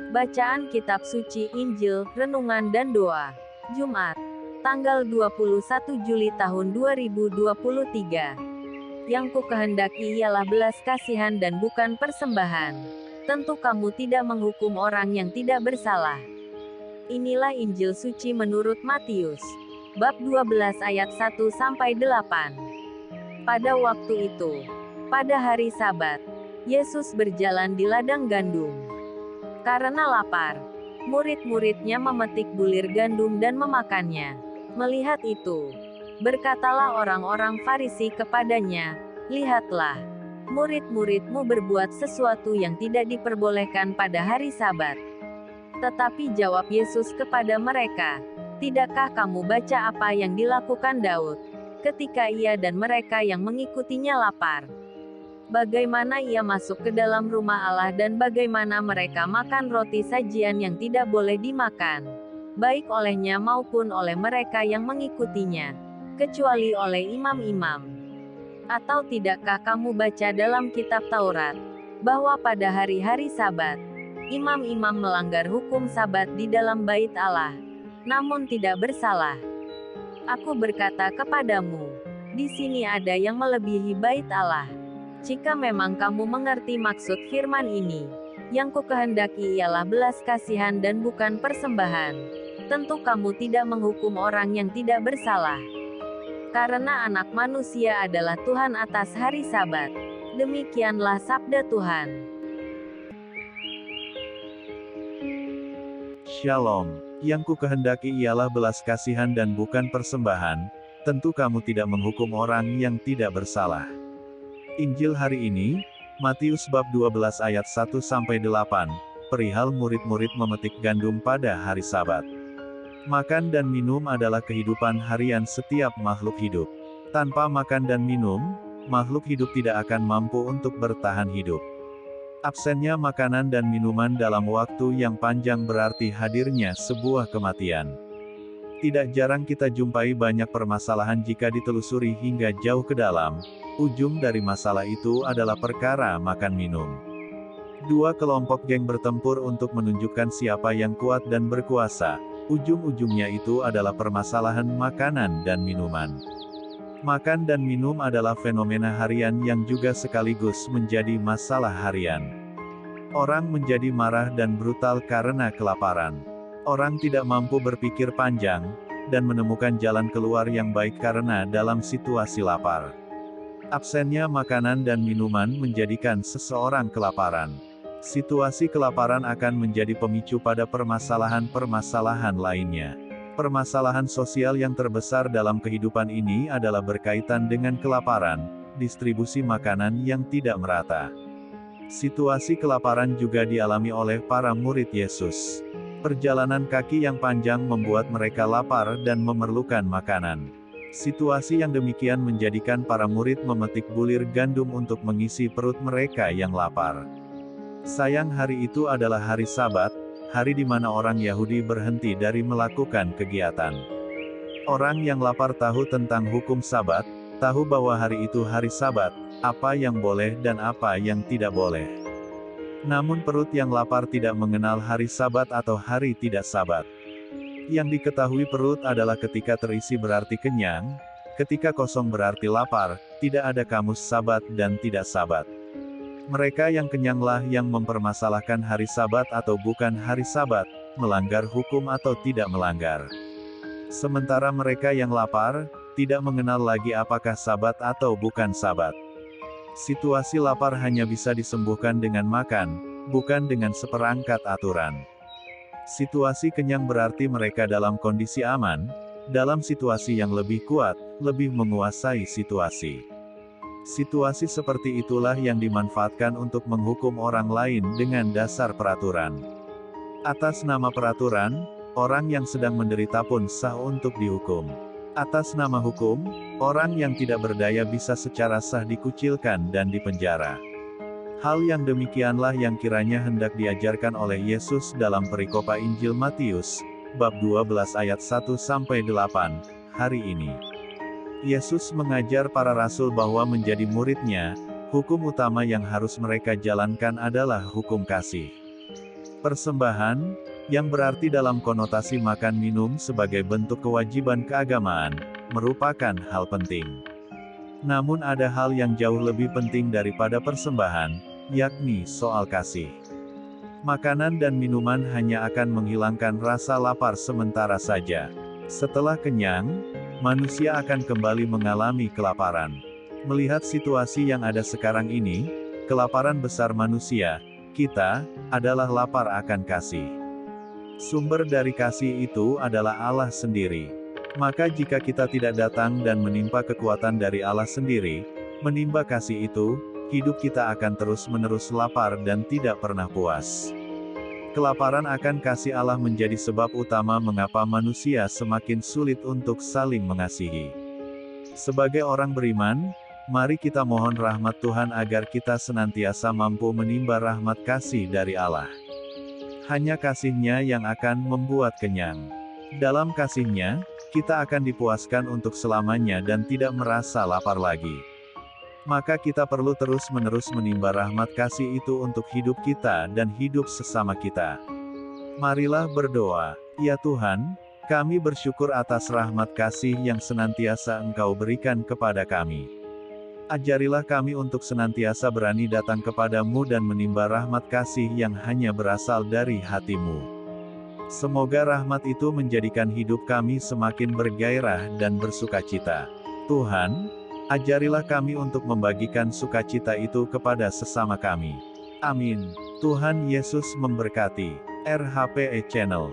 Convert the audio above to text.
Bacaan Kitab Suci Injil, Renungan dan Doa. Jumat, tanggal 21 Juli tahun 2023. Yang ku kehendaki ialah belas kasihan dan bukan persembahan. Tentu kamu tidak menghukum orang yang tidak bersalah. Inilah Injil Suci menurut Matius. Bab 12 ayat 1-8. Pada waktu itu, pada hari Sabat, Yesus berjalan di ladang gandum. Karena lapar, murid-muridnya memetik bulir gandum dan memakannya. Melihat itu, berkatalah orang-orang Farisi kepadanya, "Lihatlah, murid-muridmu berbuat sesuatu yang tidak diperbolehkan pada hari Sabat." Tetapi jawab Yesus kepada mereka, "Tidakkah kamu baca apa yang dilakukan Daud, ketika ia dan mereka yang mengikutinya lapar? Bagaimana ia masuk ke dalam rumah Allah dan bagaimana mereka makan roti sajian yang tidak boleh dimakan, baik olehnya maupun oleh mereka yang mengikutinya, kecuali oleh imam-imam? Atau tidakkah kamu baca dalam kitab Taurat, bahwa pada hari-hari Sabat, imam-imam melanggar hukum Sabat di dalam bait Allah, namun tidak bersalah? Aku berkata kepadamu, di sini ada yang melebihi bait Allah. Jika memang kamu mengerti maksud firman ini, yang ku kehendaki ialah belas kasihan dan bukan persembahan, tentu kamu tidak menghukum orang yang tidak bersalah. Karena Anak Manusia adalah Tuhan atas hari Sabat." Demikianlah sabda Tuhan. Shalom. Yang ku kehendaki ialah belas kasihan dan bukan persembahan, tentu kamu tidak menghukum orang yang tidak bersalah. Injil hari ini, Matius bab 12 ayat 1-8, perihal murid-murid memetik gandum pada hari Sabat. Makan dan minum adalah kehidupan harian setiap makhluk hidup. Tanpa makan dan minum, makhluk hidup tidak akan mampu untuk bertahan hidup. Absennya makanan dan minuman dalam waktu yang panjang berarti hadirnya sebuah kematian. Tidak jarang kita jumpai banyak permasalahan jika ditelusuri hingga jauh ke dalam. Ujung dari masalah itu adalah perkara makan minum. Dua kelompok geng bertempur untuk menunjukkan siapa yang kuat dan berkuasa. Ujung-ujungnya itu adalah permasalahan makanan dan minuman. Makan dan minum adalah fenomena harian yang juga sekaligus menjadi masalah harian. Orang menjadi marah dan brutal karena kelaparan. Orang tidak mampu berpikir panjang, dan menemukan jalan keluar yang baik karena dalam situasi lapar. Absennya makanan dan minuman menjadikan seseorang kelaparan. Situasi kelaparan akan menjadi pemicu pada permasalahan-permasalahan lainnya. Permasalahan sosial yang terbesar dalam kehidupan ini adalah berkaitan dengan kelaparan, distribusi makanan yang tidak merata. Situasi kelaparan juga dialami oleh para murid Yesus. Perjalanan kaki yang panjang membuat mereka lapar dan memerlukan makanan. Situasi yang demikian menjadikan para murid memetik bulir gandum untuk mengisi perut mereka yang lapar. Sayang hari itu adalah hari Sabat, hari di mana orang Yahudi berhenti dari melakukan kegiatan. Orang yang lapar tahu tentang hukum Sabat, tahu bahwa hari itu hari Sabat, apa yang boleh dan apa yang tidak boleh. Namun perut yang lapar tidak mengenal hari Sabat atau hari tidak Sabat. Yang diketahui perut adalah ketika terisi berarti kenyang, ketika kosong berarti lapar, tidak ada kamus Sabat dan tidak Sabat. Mereka yang kenyanglah yang mempermasalahkan hari Sabat atau bukan hari Sabat, melanggar hukum atau tidak melanggar. Sementara mereka yang lapar, tidak mengenal lagi apakah Sabat atau bukan Sabat. Situasi lapar hanya bisa disembuhkan dengan makan, bukan dengan seperangkat aturan. Situasi kenyang berarti mereka dalam kondisi aman, dalam situasi yang lebih kuat, lebih menguasai situasi. Situasi seperti itulah yang dimanfaatkan untuk menghukum orang lain dengan dasar peraturan. Atas nama peraturan, orang yang sedang menderita pun sah untuk dihukum. Atas nama hukum, orang yang tidak berdaya bisa secara sah dikucilkan dan dipenjara. Hal yang demikianlah yang kiranya hendak diajarkan oleh Yesus dalam perikopa Injil Matius, bab 12 ayat 1-8, hari ini. Yesus mengajar para rasul bahwa menjadi muridnya, hukum utama yang harus mereka jalankan adalah hukum kasih. Persembahan, yang berarti dalam konotasi makan minum sebagai bentuk kewajiban keagamaan, merupakan hal penting. Namun ada hal yang jauh lebih penting daripada persembahan, yakni soal kasih. Makanan dan minuman hanya akan menghilangkan rasa lapar sementara saja. Setelah kenyang, manusia akan kembali mengalami kelaparan. Melihat situasi yang ada sekarang ini, kelaparan besar manusia, kita, adalah lapar akan kasih. Sumber dari kasih itu adalah Allah sendiri. Maka jika kita tidak datang dan menimba kekuatan dari Allah sendiri, menimba kasih itu, hidup kita akan terus-menerus lapar dan tidak pernah puas. Kelaparan akan kasih Allah menjadi sebab utama mengapa manusia semakin sulit untuk saling mengasihi. Sebagai orang beriman, mari kita mohon rahmat Tuhan agar kita senantiasa mampu menimba rahmat kasih dari Allah. Hanya kasih-Nya yang akan membuat kenyang. Dalam kasih-Nya, kita akan dipuaskan untuk selamanya dan tidak merasa lapar lagi. Maka kita perlu terus-menerus menimba rahmat kasih itu untuk hidup kita dan hidup sesama kita. Marilah berdoa. Ya Tuhan, kami bersyukur atas rahmat kasih yang senantiasa Engkau berikan kepada kami. Ajarilah kami untuk senantiasa berani datang kepadamu dan menimba rahmat kasih yang hanya berasal dari hati-Mu. Semoga rahmat itu menjadikan hidup kami semakin bergairah dan bersukacita. Tuhan, ajarilah kami untuk membagikan sukacita itu kepada sesama kami. Amin. Tuhan Yesus memberkati. RHPE Channel.